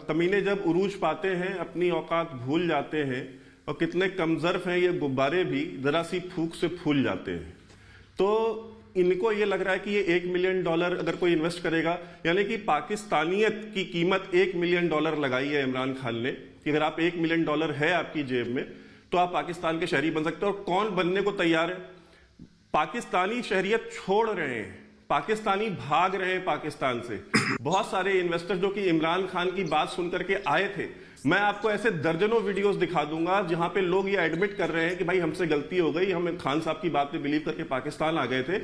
कमीने जब उरूज पाते हैं अपनी औकात भूल जाते हैं, और कितने कमजर्फ हैं ये गुब्बारे भी जरा सी फूंक से फूल जाते हैं। तो इनको ये लग रहा है कि ये $1 मिलियन अगर कोई इन्वेस्ट करेगा, यानी कि पाकिस्तानियत की कीमत $1 मिलियन लगाई है इमरान खान ने, कि अगर आप $1 मिलियन है आपकी जेब में तो आप पाकिस्तान के शहरी बन सकते हो। और कौन बनने को तैयार है? पाकिस्तानी शहरियत छोड़ रहे हैं, पाकिस्तानी भाग रहे हैं पाकिस्तान से। बहुत सारे इन्वेस्टर जो कि इमरान खान की बात सुनकर के आए थे, मैं आपको ऐसे दर्जनों वीडियोस दिखा दूंगा जहां पे लोग ये एडमिट कर रहे हैं कि भाई हमसे गलती हो गई, हम खान साहब की बात पे बिलीव करके पाकिस्तान आ गए थे,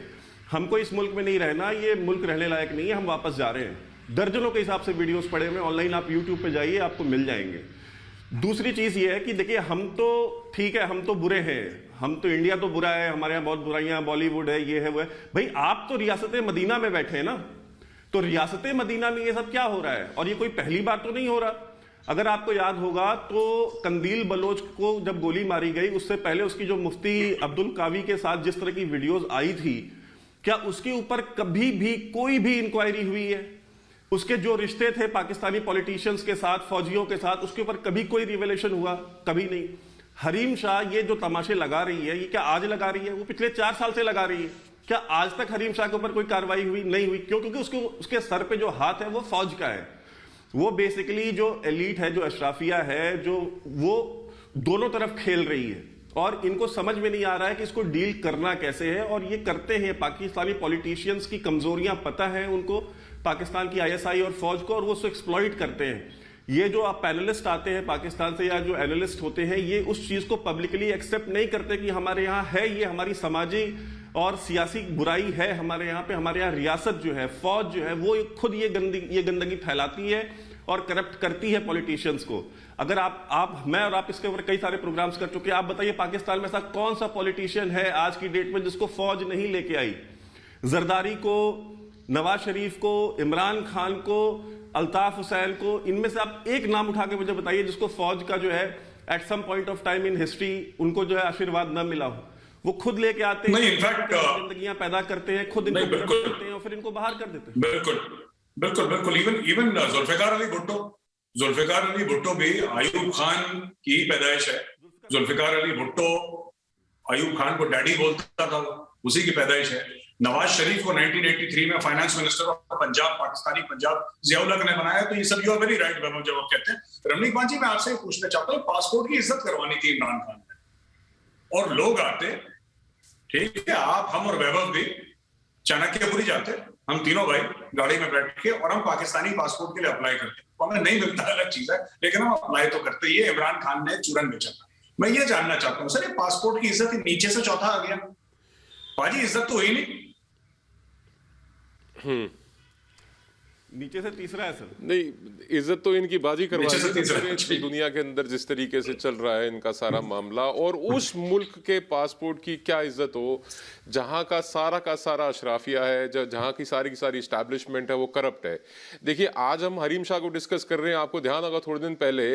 हमको इस मुल्क में नहीं रहना, ये मुल्क रहने लायक नहीं है, हम वापस जा रहे हैं। दर्जनों के हिसाब से वीडियोस पड़े हुए ऑनलाइन, आप यूट्यूब पे जाइए आपको मिल जाएंगे। दूसरी चीज ये है कि देखिए, हम तो ठीक है, हम तो बुरे हैं, हम तो इंडिया तो बुरा है, हमारे यहाँ बहुत बुराइयां, बॉलीवुड है, ये है वो है। भाई आप तो रियासत मदीना में बैठे हैं ना, तो रियासत मदीना में ये सब क्या हो रहा है? और ये कोई पहली बार तो नहीं हो रहा। अगर आपको याद होगा तो कंदील बलोच को जब गोली मारी गई, उससे पहले उसकी जो मुफ्ती अब्दुल कावी के साथ जिस तरह की वीडियोस आई थी, क्या उसके ऊपर कभी भी कोई भी इंक्वायरी हुई है? उसके जो रिश्ते थे पाकिस्तानी पॉलिटिशियंस के साथ, फौजियों के साथ, उसके ऊपर कभी कोई रिवेलेशन हुआ? कभी नहीं। हरीम शाह ये जो तमाशे लगा रही है, ये क्या आज लगा रही है? वो पिछले 4 साल से लगा रही है। क्या आज तक हरीम शाह के ऊपर कोई कार्रवाई हुई? नहीं हुई। क्यों? क्योंकि उसके सर पे जो हाथ है वो फौज का है। वो बेसिकली जो एलीट है, जो अशराफिया है, जो वो दोनों तरफ खेल रही है, और इनको समझ में नहीं आ रहा है कि इसको डील करना कैसे है। और ये करते हैं, पाकिस्तानी पॉलिटिशियंस की कमजोरियां पता है उनको, पाकिस्तान की ISI और फौज को, और वो उसको एक्सप्लॉइट करते हैं। ये जो आप पैनलिस्ट आते हैं पाकिस्तान से, या जो एनालिस्ट होते हैं, ये उस चीज को पब्लिकली एक्सेप्ट नहीं करते कि हमारे यहाँ है, ये हमारी समाजी और सियासी बुराई है हमारे यहाँ पे। हमारे यहाँ रियासत जो है, फौज जो है, वो खुद ये गंदगी फैलाती है और करप्ट करती है पॉलिटिशियंस को। अगर मैं और आप इसके ऊपर कई सारे प्रोग्राम्स कर चुके हैं। आप बताइए पाकिस्तान में ऐसा कौन सा पॉलिटिशियन है आज की डेट में जिसको फौज नहीं लेके आई? जरदारी को, नवाज शरीफ को, इमरान खान को, अल्ताफ हुसैन को, इनमें से आप एक नाम उठा के मुझे बताइए जिसको फौज का जो है at some point of time in history उनको जो है आशीर्वाद न मिला हो। वो खुद लेके आते हैं, जिंदगियां पैदा करते हैं, खुद इनको करते हैं और फिर इनको बाहर कर देते हैं। बिल्कुल बिल्कुल बिल्कुल। इवन जुल्फिकार अली भुट्टो भी आयूब खान की पैदाइश है। जुल्फिकार अली भुट्टो आयूब खान को डैडी बोलता था, उसी की पैदाइश है। नवाज शरीफ को 1983 में finance minister of Punjab, Pakistani Punjab, Ziaul हक ने बनाया। तो ये सब यू आर वेरी राइट वैभव जब आप कहते हैं। रमनीक मान जी, मैं आपसे पूछना चाहता हूँ, पासपोर्ट की इज्जत करवानी थी इमरान खान ने, और लोग आते, ठीक है, आप, हम और वैभव भी चाणक्यपुरी जाते, हम तीनों भाई गाड़ी में बैठ के, और हम पाकिस्तानी पासपोर्ट के लिए अप्लाई करते। तो हमें नहीं मिलता अलग चीज है, लेकिन हम अप्लाई तो करते। ये इमरान खान ने चूरन बेचा था। मैं ये जानना चाहता हूँ सर, ये पासपोर्ट की इज्जत नीचे से चौथा आ गया, पाजी इज्जत तो हुई नहीं। नीचे से तीसरा है सर। नहीं, इज्जत तो इनकी बाजी करवा रही है दुनिया के अंदर जिस तरीके से चल रहा है इनका सारा मामला। और उस मुल्क के पासपोर्ट की क्या इज्जत हो जहां का सारा अशराफिया है, जहां की सारी इस्टेब्लिशमेंट है वो करप्ट है। देखिए, आज हम हरीम शाह को डिस्कस कर रहे हैं। आपको ध्यान होगा थोड़े दिन पहले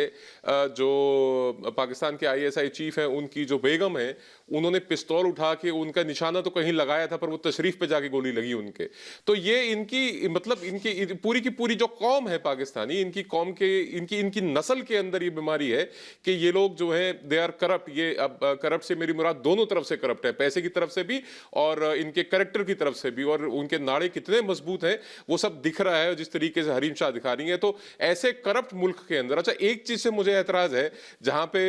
जो पाकिस्तान के ISI चीफ है, उनकी जो बेगम है, उन्होंने पिस्तौल उठा के, उनका निशाना तो कहीं लगाया था पर वो तशरीफ पे जाके गोली लगी उनके। तो ये इनकी मतलब इनकी पूरी की पूरी जो कौम है पाकिस्तानी, इनकी कौम के इनकी नस्ल के अंदर ये बीमारी है कि ये लोग जो है दे आर करप्ट। ये अब करप्ट से मेरी मुराद दोनों तरफ से करप्ट है, पैसे की तरफ से भी और इनके कैरेक्टर की तरफ से भी। और उनके नाड़े कितने मजबूत हैं वो सब दिख रहा है जिस तरीके से हरीम शाह दिखा रही है। तो ऐसे करप्ट मुल्क के अंदर, अच्छा एक चीज से मुझे एतराज है, जहां पे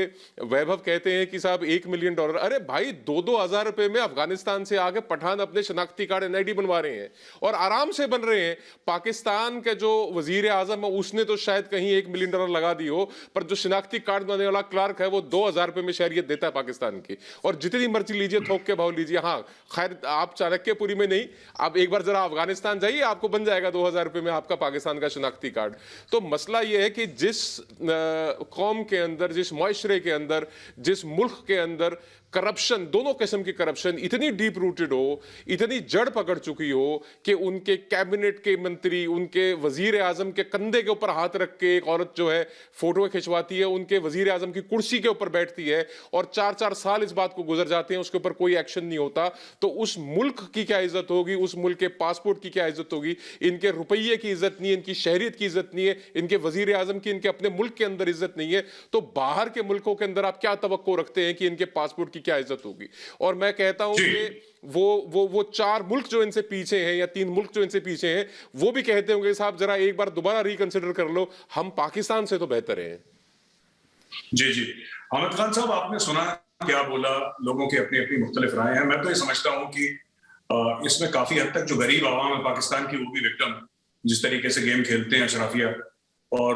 वैभव कहते हैं कि साहब $1 मिलियन, अरे भाई 2-2 हजार रुपए में अफगानिस्तान से आके पठान अपने शनाख्ती कार्ड NID बनवा रहे हैं और आराम से बन रहे हैं। पाकिस्तान पाकिस्तान के जो वजीर आजम है उसने तो शायद कहीं $1 मिलियन लगा दी हो, पर जो शिनाख्ती कार्ड बनाने वाला क्लार्क है वो 2000 रुपए में शहरियत देता है पाकिस्तान की, और जितनी मर्जी लीजिए, थोक के भाव लीजिए। हाँ खैर आप चाणक्यपुरी में नहीं, आप एक बार जरा अफगानिस्तान जाइए, आपको बन जाएगा 2000 रुपए में आपका पाकिस्तान का शिनाख्ती कार्ड। तो मसला यह है कि जिस कौम के अंदर, जिस मुआशरे के अंदर, जिस मुल्क के अंदर करप्शन, दोनों किस्म की करप्शन इतनी डीप रूटेड हो, इतनी जड़ पकड़ चुकी हो कि उनके कैबिनेट के मंत्री, उनके वजीर आजम के कंधे के ऊपर हाथ रख के एक औरत जो है फोटो खिंचवाती है, उनके वजीर आजम की कुर्सी के ऊपर बैठती है, और 4-4 साल इस बात को गुजर जाते हैं, उसके ऊपर कोई एक्शन नहीं होता, तो उस मुल्क की क्या इज्जत होगी, उस मुल्क के पासपोर्ट की क्या इज्जत होगी? इनके रुपये की इज्जत नहीं है, इनकी शहरियत की इज्जत नहीं है, इनके वजीर आजम की इनके अपने मुल्क के अंदर इज्जत नहीं है, तो बाहर के मुल्कों के अंदर आप क्या तवक्को रखते हैं कि इनके पासपोर्ट क्या इज्जत होगी? और मैं कहता हूं कि वो 4 मुल्क जो इनसे पीछे हैं, या 3 मुल्क जो इनसे पीछे हैं, वो भी कहते होंगे साहब जरा एक बार दोबारा रिकंसिडर कर लो, हम पाकिस्तान से तो बेहतर हैं। जी जी, अहमद खान साहब, आपने सुना क्या बोला, लोगों की अपनी अपनी मुख्तलिफ राय है। मैं तो ये समझता हूं कि इसमें काफी हद तक जो गरीब आवाम है पाकिस्तान की, वो भी विक्टिम, जिस तरीके से गेम खेलते हैं अशराफिया। और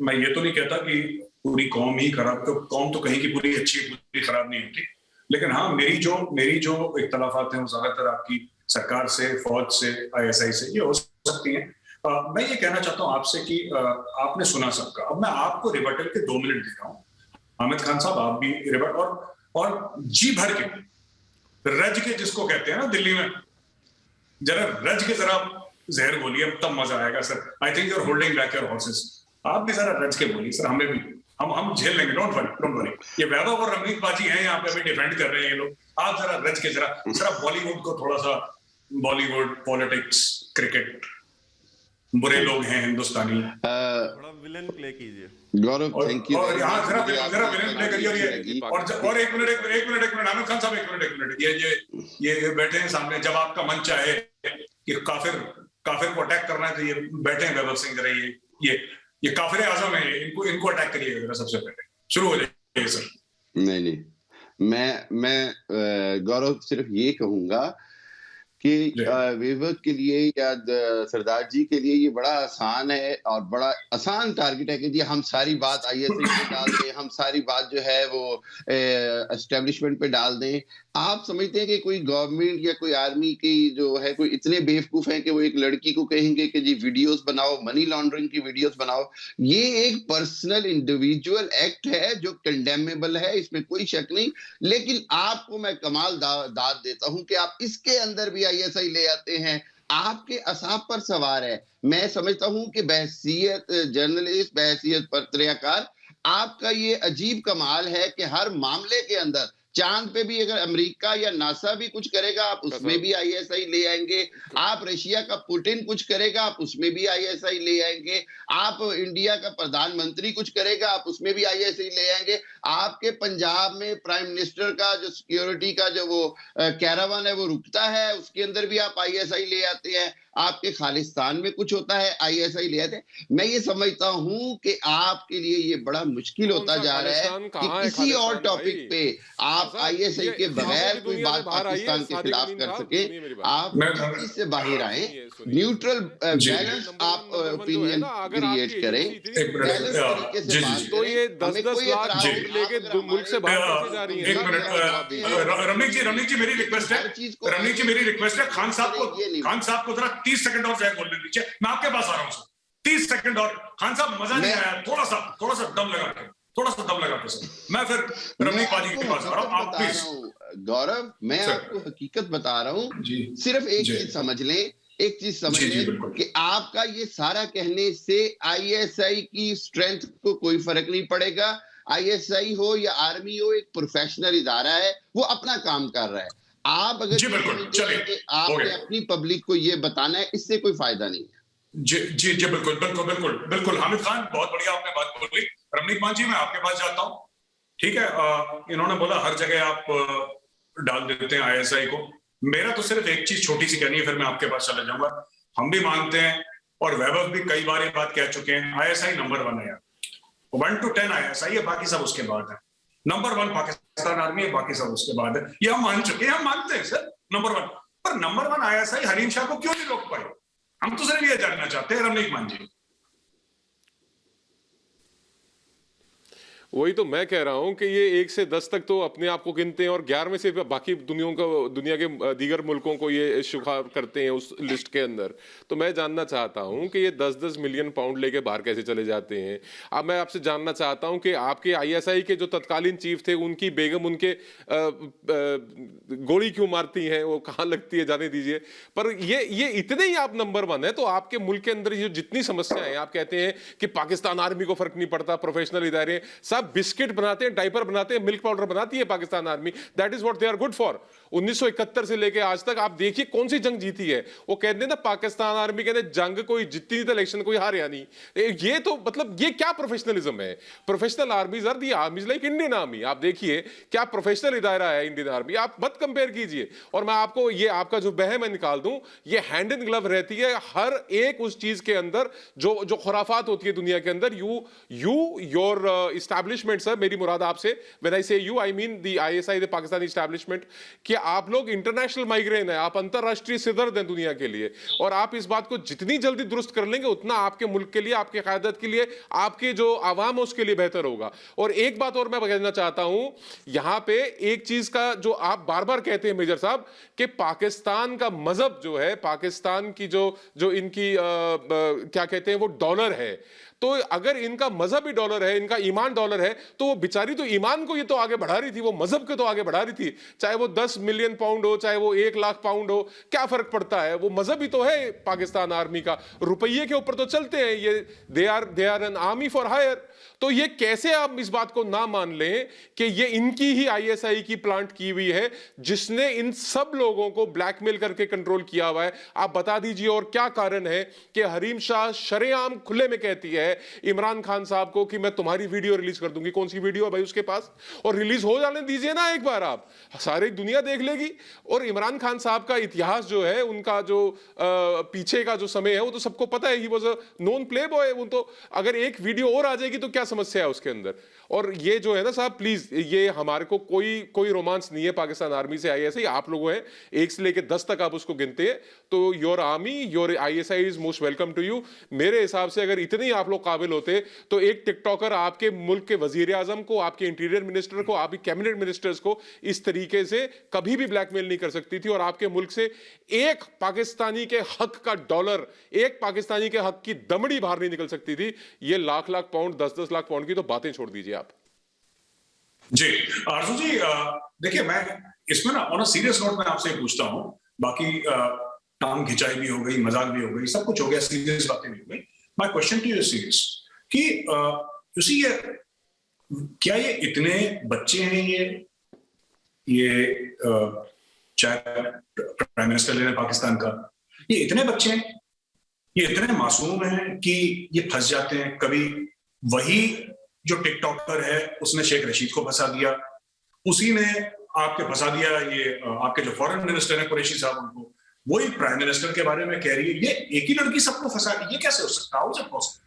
मैं ये तो नहीं कहता कि पूरी कौम ही खराब, तो कौम तो कहीं की पूरी अच्छी, पूरी खराब नहीं होती, लेकिन हाँ मेरी जो इख्तलाफात हैं वो ज्यादातर आपकी सरकार से, फौज से, ISI से ये हो सकती हैं। मैं ये कहना चाहता हूँ आपसे कि आपने सुना सबका, अब मैं आपको रिबटल के 2 मिनट दे रहा हूँ। हामिद खान साहब आप भी रिबट और जी भर के रज के, जिसको कहते हैं ना दिल्ली में, जरा रज के जरा जहर बोलिए, तब मजा आएगा sir. I think you are holding back your horses. आप भी जरा रज के बोलिए सर, हमें भी, हम झेल लेंगे, डोंट वरी। ये वैभव और रमनीत बाजी हैं यहाँ पे, अभी डिफेंड कर रहे हैं ये लोग। आप जरा रज के जरा बॉलीवुड को थोड़ा सा, बॉलीवुड, पॉलिटिक्स, क्रिकेट, बुरे लोग हैं हिंदुस्तानी, थोड़ा विलेन प्ले कीजिए गौरव। Thank you. और यहाँ जरा विलेन प्ले करिए। और एक मिनट आमिर खान साहब, एक मिनट, ये बैठे हैं सामने, जब आपका मन चाहे कि काफिर को अटैक करना है तो ये बैठे हैं वैभव सिंह, जरा ये काफिर आजम है, इनको अटैक करिएगा सबसे पहले, शुरू हो जाइए सर। नहीं, मैं गौरव सिर्फ ये कहूंगा कि वैभव के लिए या सरदार जी के लिए ये बड़ा आसान है, और बड़ा आसान टारगेट है कि जी हम सारी बात ISI पे डाल दें, हम सारी बात जो है वो एस्टेब्लिशमेंट पे डाल दें। आप समझते हैं कि कोई गवर्नमेंट या कोई आर्मी की जो है, कोई इतने बेवकूफ हैं कि वो एक लड़की को कहेंगे कि जी वीडियोस बनाओ, मनी लॉन्ड्रिंग की वीडियोस बनाओ? ये एक पर्सनल इंडिविजुअल एक्ट है जो कंडेमेबल है, इसमें कोई शक नहीं। लेकिन आपको मैं कमाल दाद देता हूं कि आप इसके अंदर भी ISI ले आते हैं, आपके असाब पर सवार है। मैं समझता हूं कि बहैसियत जर्नलिस्ट, बहैसियत पत्रकार, आपका ये अजीब कमाल है कि हर मामले के अंदर, चांद पे भी अगर अमेरिका या नासा भी कुछ करेगा आप उसमें भी ISI ले आएंगे, आप रशिया का पुतिन कुछ करेगा आप उसमें भी ISI ले आएंगे, आप इंडिया का प्रधानमंत्री कुछ करेगा आप उसमें भी ISI ले आएंगे, आपके पंजाब में प्राइम मिनिस्टर का जो सिक्योरिटी का जो वो कैरावान है वो रुकता है, उसके अंदर भी आप ISI ले आते हैं, आपके खालिस्तान में कुछ होता है ISI ले आते हैं। मैं ये समझता हूं कि आपके लिए ये बड़ा मुश्किल होता जा रहा है कि किसी और टॉपिक पे आप ISI के बगैर कोई बात पाकिस्तान के खिलाफ कर सके, आप इस से बाहर आए, न्यूट्रल बैलेंस आप ओपिनियन क्रिएट करें, बैलेंस तरीके से बात तो ये करें। 10-10 लाख लेके मुल्क से बाहर कैसे जा रही है? एक मिनट, रमनीत जी मेरी रिक्वेस्ट है, खान साहब को जरा 30 सेकंड और बोलने दीजिए, मैं आपके पास आ रहा हूँ। 30 सेकंड और। खान साहब मजा नहीं आया, थोड़ा सा दम लगा के सर, मैं फिर रमनीत बाजी के पास आ रहा हूँ। आप प्लीज। गौरव, मैं आपको हकीकत बता रहा हूँ, सिर्फ एक चीज समझ लें, कि आपका ये सारा कहने से ISI की स्ट्रेंथ को कोई फर्क नहीं पड़ेगा। ISI हो या आर्मी हो, एक प्रोफेशनल इदारा है, वो अपना काम कर रहा है। आप अगर आपने अपनी पब्लिक को ये बताना है, इससे कोई फायदा नहीं है। जी बिल्कुल हामिद खान, बहुत बढ़िया आपने बात बोली। रमनीत मान जी, मैं आपके पास जाता हूँ, ठीक है। इन्होंने बोला हर जगह आप डाल देते हैं ISI को। मेरा तो सिर्फ एक चीज छोटी सी कहनी है, फिर मैं आपके पास चला जाऊंगा। हम भी मानते हैं, और वैभव भी कई बार ये बात कह चुके हैं, ISI नंबर 1 है यार। 1 to 10 ISI है, बाकी सब उसके बाद है। नंबर 1 पाकिस्तान आर्मी है, बाकी सब उसके बाद है। ये हम मान चुके हैं, हम मानते हैं सर नंबर 1। पर नंबर 1 ISI हरीम शाह को क्यों नहीं रोक पाए? हम तो सिर्फ ये जानना चाहते हैं, रमनीक मान जी। वही तो मैं कह रहा हूं कि ये 1 से 10 तक तो अपने आप को गिनते हैं और 11वें से बाकी दुनिया के दीगर मुल्कों को ये शुमार करते हैं उस लिस्ट के अंदर। तो मैं जानना चाहता हूं कि ये 10-10 मिलियन पाउंड लेके बाहर कैसे चले जाते हैं। अब मैं आपसे जानना चाहता हूं कि आपके ISI के जो तत्कालीन चीफ थे, उनकी बेगम उनके गोली क्यों मारती हैं, वो कहाँ लगती है, जाने दीजिए। पर ये इतने ही आप नंबर 1 है, तो आपके मुल्क के अंदर ये जितनी समस्याएं, आप कहते हैं कि पाकिस्तान आर्मी को फर्क नहीं पड़ता, प्रोफेशनल इदारे बिस्किट बनाते हैं, डायपर बनाते हैं, मिल्क पाउडर बनाती है Pakistan army, that is what they are good for. 1971 से लेके आज तक आप देखिए कौन सी जंग जीती है। वो कहते हैं ना पाकिस्तान आर्मी कहते हैं जंग कोई जीती नहीं तो इलेक्शन कोई हार या नहीं। ये तो मतलब ये क्या प्रोफेशनलिज्म है। Professional armies are the armies like Indian army. आप देखिए क्या प्रोफेशनल इदारा है इंडियन आर्मी, आप मत कंपेयर कीजिए। और मैं आपको ये आपका जो बहम है निकाल दूं, ये हैंड इन ग्लव रहती है हर एक उस चीज के अंदर जो खुराफात होती है दुनिया के अंदर। योर एस्टैब्लिशमेंट सर, मेरी मुराद आपसे, व्हेन आई से you I mean the ISI, the Pakistani establishment, कि आप लोग इंटरनेशनल माइग्रेन है, आप अंतरराष्ट्रीय सिरदर्द हैं दुनिया के लिए। और आप इस बात को जितनी जल्दी दुरुस्त कर लेंगे उतना आपके मुल्क के लिए, आपके क़यादत के लिए, आपके जो आवाम है उसके लिए बेहतर होगा। और एक बात और मैं कहना चाहता हूं, यहां पे एक चीज का जो आप बार बार कहते हैं मेजर साहब, कि पाकिस्तान का मजहब जो है, पाकिस्तान की जो इनकी क्या कहते हैं वो डॉलर है, तो अगर इनका मजहब ही डॉलर है, इनका ईमान डॉलर है, तो वो बेचारी तो ईमान को ये तो आगे बढ़ा रही थी, वो मजहब को तो आगे बढ़ा रही थी। चाहे वो 10 मिलियन पाउंड हो, चाहे वो 1 लाख पाउंड हो, क्या फर्क पड़ता है, वो मजहब ही तो है पाकिस्तान आर्मी का। रुपये के ऊपर तो चलते हैं ये, they are an army for hire. तो ये कैसे आप इस बात को ना मान लें कि ये इनकी ही ISI की प्लांट की हुई है, जिसने इन सब लोगों को ब्लैकमेल करके कंट्रोल किया हुआ है। आप बता दीजिए और क्या कारण है कि हरीम शाह शरेआम खुले में कहती है इमरान खान साहब को कि मैं तुम्हारी वीडियो रिलीज कर दूंगी। कौन सी वीडियो है भाई उसके पास, और रिलीज हो जाने दीजिए ना एक बार, आप सारी दुनिया देख लेगी। और इमरान खान साहब का इतिहास जो है, उनका जो पीछे का जो समय है, वो तो सबको पता है, he was a known play boy. वो तो अगर एक वीडियो और आ जाएगी तो क्या समस्या है उसके अंदर। और ये जो है ना साहब, प्लीज, ये हमारे को कोई रोमांस नहीं है पाकिस्तान आर्मी से ISI। आप लोगों हैं 1 से लेकर 10 तक आप उसको गिनते हैं, तो your army, your ISI is most welcome to you. मेरे हिसाब से अगर इतने ही आप लोग काबिल होते तो एक टिकटॉकर आपके मुल्क के वजीर आजम को, आपके इंटीरियर मिनिस्टर को, आपके कैबिनेट मिनिस्टर्स को इस तरीके से कभी भी ब्लैकमेल नहीं कर सकती थी। और आपके मुल्क से एक पाकिस्तानी के हक का डॉलर, एक पाकिस्तानी के हक की दमड़ी बाहर नहीं निकल सकती थी। ये लाख पाउंड, 10-10 लाख पाउंड की तो बातें छोड़ दीजिए आप। जी आरजू जी, देखिए मैं इसमें ना ऑन अ सीरियस नोट में आपसे पूछता हूं, बाकी टांग खिंचाई भी हो गई, मजाक भी हो गई, सब कुछ हो गया, सीरियस बातें भी हो गई। My question to you is serious कि यू सी, क्या ये इतने बच्चे हैं, ये चाहे प्राइम मिनिस्टर ले रहे पाकिस्तान का, ये इतने बच्चे हैं, ये इतने मासूम हैं कि ये फंस जाते हैं। कभी वही जो टिकटॉकर है उसने शेख रशीद को फंसा दिया, उसी ने आपके फंसा दिया, ये आपके जो फॉरेन मिनिस्टर है कुरैशी साहब, उनको वही प्राइम मिनिस्टर के बारे में कह रही है। ये एक ही लड़की सबको फंसा रही है, ये कैसे हो सकता है? How is it possible?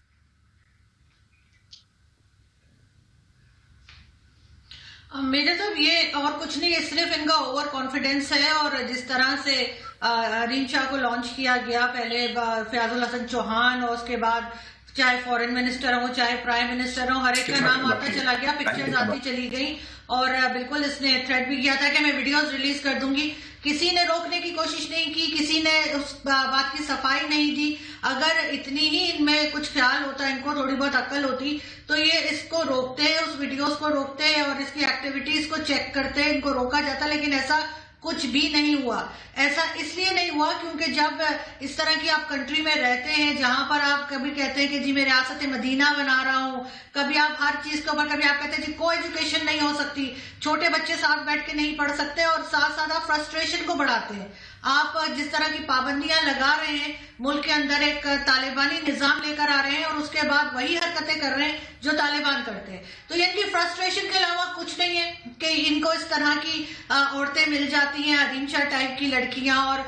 मेरे तो ये और कुछ नहीं है, सिर्फ इनका ओवर कॉन्फिडेंस है। और जिस तरह से हरीम शाह को लॉन्च किया गया, पहले फयाजुल हसन चौहान, और उसके बाद चाहे फॉरेन मिनिस्टर हो, चाहे प्राइम मिनिस्टर हो, हर एक का नाम आता चला गया, पिक्चर्स आती चली गई। और बिल्कुल इसने थ्रेट भी किया था कि मैं वीडियोस रिलीज कर दूंगी। किसी ने रोकने की कोशिश नहीं की, किसी ने उस बात की सफाई नहीं दी। अगर इतनी ही इनमें कुछ ख्याल होता, इनको थोड़ी बहुत अक्ल होती, तो ये इसको रोकते, उस वीडियोस को रोकते और इसकी एक्टिविटीज को चेक करते, इनको रोका जाता। लेकिन ऐसा कुछ भी नहीं हुआ। ऐसा इसलिए नहीं हुआ क्योंकि जब इस तरह की आप कंट्री में रहते हैं, जहां पर आप कभी कहते हैं कि जी मैं रियासत मदीना बना रहा हूं, कभी आप हर चीज के ऊपर, कभी आप कहते हैं जी को एजुकेशन नहीं हो सकती, छोटे बच्चे साथ बैठ के नहीं पढ़ सकते, और साथ साथ आप फ्रस्ट्रेशन को बढ़ाते हैं। आप जिस तरह की पाबंदियां लगा रहे हैं, मुल्क के अंदर एक तालिबानी निजाम लेकर आ रहे हैं, और उसके बाद वही हरकतें कर रहे हैं जो तालिबान करते हैं। तो इनकी फ्रस्ट्रेशन के अलावा कुछ नहीं है कि इनको इस तरह की औरतें मिल जाती हैं, हरीम शाह टाइप की लड़कियां, और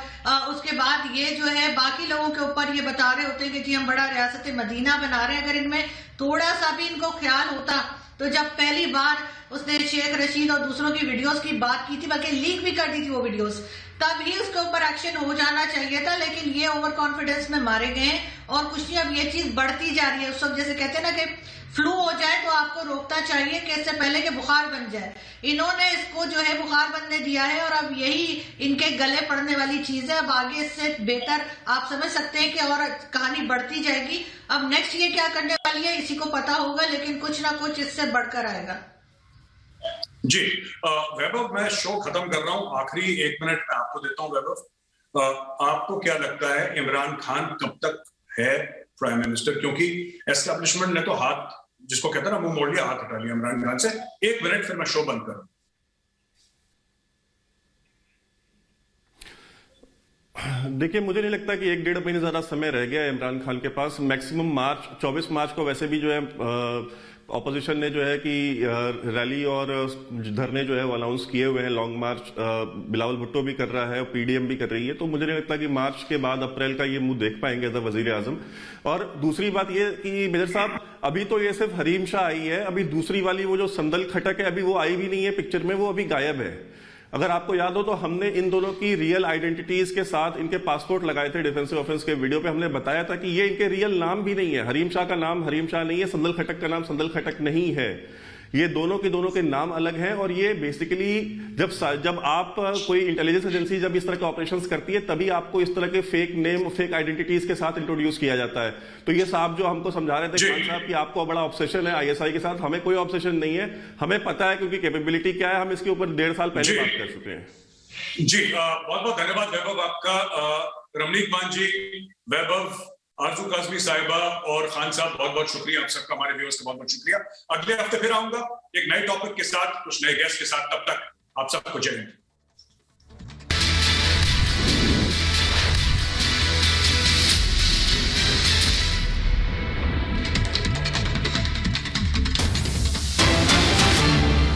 उसके बाद ये जो है बाकी लोगों के ऊपर ये बता रहे होते हैं कि जी हम बड़ा रियासत मदीना बना रहे हैं। अगर इनमें थोड़ा सा भी इनको ख्याल होता तो जब पहली बार उसने शेख रशीद और दूसरों की वीडियोस की बात की थी, बल्कि लीक भी कर दी थी वो वीडियोस, तब ही उसके ऊपर एक्शन हो जाना चाहिए था। लेकिन ये ओवर कॉन्फिडेंस में मारे गए हैं और कुछ नहीं, अब ये चीज बढ़ती जा रही है। उस वक्त जैसे कहते हैं ना कि फ्लू हो जाए तो आपको रोकना चाहिए कि इससे पहले कि बुखार बन जाए। इन्होंने इसको जो है बुखार बनने दिया है और अब यही इनके गले पड़ने वाली चीज है। अब आगे इससे बेहतर आप समझ सकते हैं कि और कहानी बढ़ती जाएगी। अब नेक्स्ट ये क्या करने वाली है इसी को पता होगा, लेकिन कुछ ना कुछ इससे बढ़कर आएगा। जी वैभव, मैं शो खत्म कर रहा हूं, आखिरी 1 मिनट मैं आपको देता हूं। वैभव, आपको क्या लगता है इमरान खान कब तक है प्राइम मिनिस्टर? क्योंकि एस्टैब्लिशमेंट ने तो हाथ, जिसको कहते हैं ना, मुंह मोड़ लिया, हाथ हटा लिया इमरान खान से। 1 मिनट फिर मैं शो बंद करूं। देखिए, मुझे नहीं लगता कि 1-1.5 महीने ज्यादा समय रह गया है इमरान खान के पास। मैक्सिमम मार्च 24 मार्च को वैसे भी जो है ऑपोजिशन ने जो है कि रैली और धरने जो है वो अनाउंस किए हुए हैं, लॉन्ग मार्च बिलावल भुट्टो भी कर रहा है और पीडीएम भी कर रही है। तो मुझे नहीं लगता कि मार्च के बाद अप्रैल का ये मुंह देख पाएंगे एज अ वजीर आजम। और दूसरी बात ये कि मेजर साहब, अभी तो ये सिर्फ हरीम शाह आई है, अभी दूसरी वाली वो जो संदल खटक है अभी वो आई भी नहीं है पिक्चर में, वो अभी गायब है। अगर आपको याद हो तो हमने इन दोनों की रियल आइडेंटिटीज के साथ इनके पासपोर्ट लगाए थे डिफेंसिव ऑफेंस के वीडियो पे। हमने बताया था कि ये इनके रियल नाम भी नहीं है। हरीम शाह का नाम हरीम शाह नहीं है, संदल खटक का नाम संदल खटक नहीं है। ये दोनों के नाम अलग हैं। और ये बेसिकली जब आप कोई इंटेलिजेंस एजेंसी जब इस तरह के ऑपरेशंस करती है तभी आपको इस तरह के फेक नेम, फेक आइडेंटिटीज के साथ इंट्रोड्यूस किया जाता है। तो ये साहब जो हमको समझा रहे थे खान साहब कि आपको बड़ा ऑब्सेशन है आईएसआई के साथ, हमें कोई ऑब्सेशन नहीं है। हमें पता है क्योंकि कैपेबिलिटी क्या है, हम इसके ऊपर 1.5 साल पहले बात कर चुके हैं। जी बहुत बहुत धन्यवाद वैभव आपका। रमनीक मान जी, वैभव, आरजू काज़मी साहिबा और खान साहब, बहुत बहुत शुक्रिया। आप सबका, हमारे व्यूअर्स का बहुत बहुत शुक्रिया। अगले हफ्ते फिर आऊंगा एक नए टॉपिक के साथ, कुछ नए गेस्ट के साथ। तब तक आप सबको जय हिंद।